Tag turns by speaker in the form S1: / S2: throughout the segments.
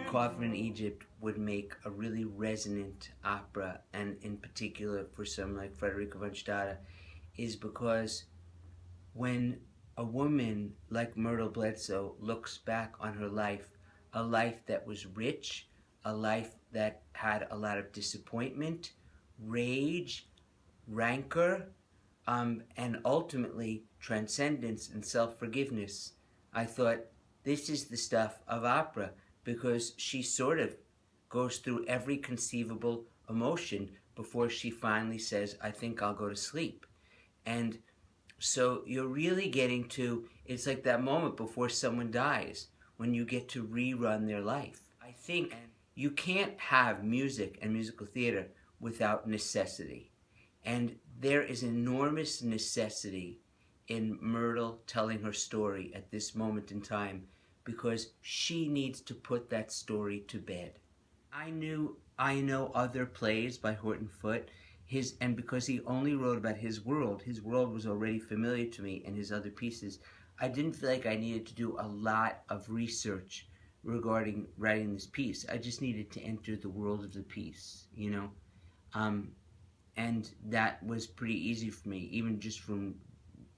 S1: Coffin in Egypt would make a really resonant opera, and in particular for someone like Frederica von Stade, is because when a woman like Myrtle Bledsoe looks back on her life, a life that was rich, a life that had a lot of disappointment, rage, rancor, and ultimately transcendence and self-forgiveness, I thought, this is the stuff of opera, because she sort of goes through every conceivable emotion before she finally says, I think I'll go to sleep. And so you're really getting to, it's like that moment before someone dies, when you get to rerun their life. I think you can't have music and musical theater without necessity. And there is enormous necessity in Myrtle telling her story at this moment in time, because she needs to put that story to bed. I know other plays by Horton Foote, and because he only wrote about his world was already familiar to me in his other pieces. I didn't feel like I needed to do a lot of research regarding writing this piece. I just needed to enter the world of the piece, you know? And that was pretty easy for me, even just from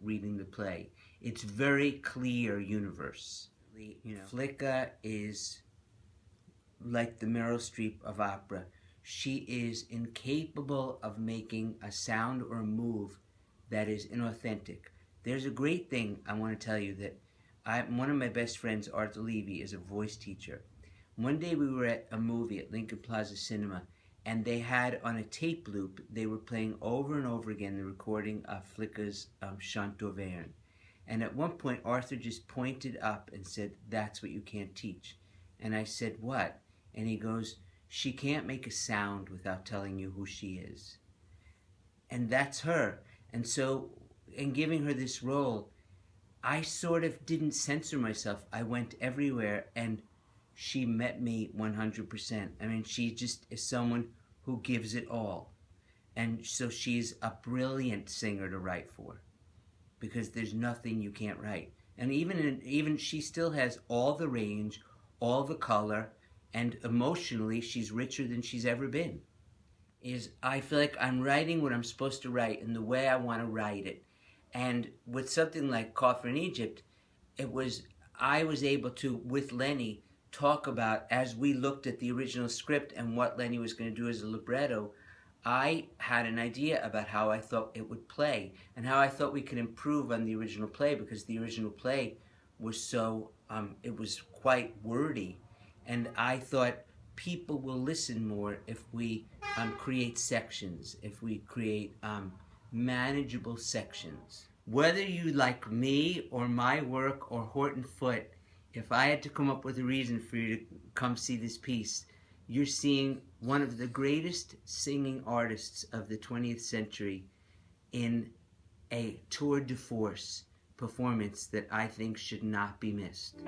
S1: reading the play. It's very clear universe. You know, Flicka is like the Meryl Streep of opera. She is incapable of making a sound or a move that is inauthentic. There's a great thing I want to tell you, that one of my best friends, Arthur Levy, is a voice teacher. One day we were at a movie at Lincoln Plaza Cinema, and they had on a tape loop, they were playing over and over again the recording of Flicka's Chant d'Auvergne. And at one point, Arthur just pointed up and said, that's what you can't teach. And I said, what? And he goes, she can't make a sound without telling you who she is. And that's her. And so, in giving her this role, I sort of didn't censor myself. I went everywhere, and she met me 100%. I mean, she just is someone who gives it all. And so she's a brilliant singer to write for, because there's nothing you can't write. And even she still has all the range, all the color, and emotionally she's richer than she's ever been. I feel like I'm writing what I'm supposed to write in the way I want to write it. And with something like Coffin in Egypt, I was able to, with Lenny, talk about, as we looked at the original script and what Lenny was going to do as a libretto, I had an idea about how I thought it would play and how I thought we could improve on the original play, because the original play was so, it was quite wordy. And I thought people will listen more if we create sections, if we create manageable sections. Whether you like me or my work or Horton Foote, if I had to come up with a reason for you to come see this piece, you're seeing one of the greatest singing artists of the 20th century in a tour de force performance that I think should not be missed.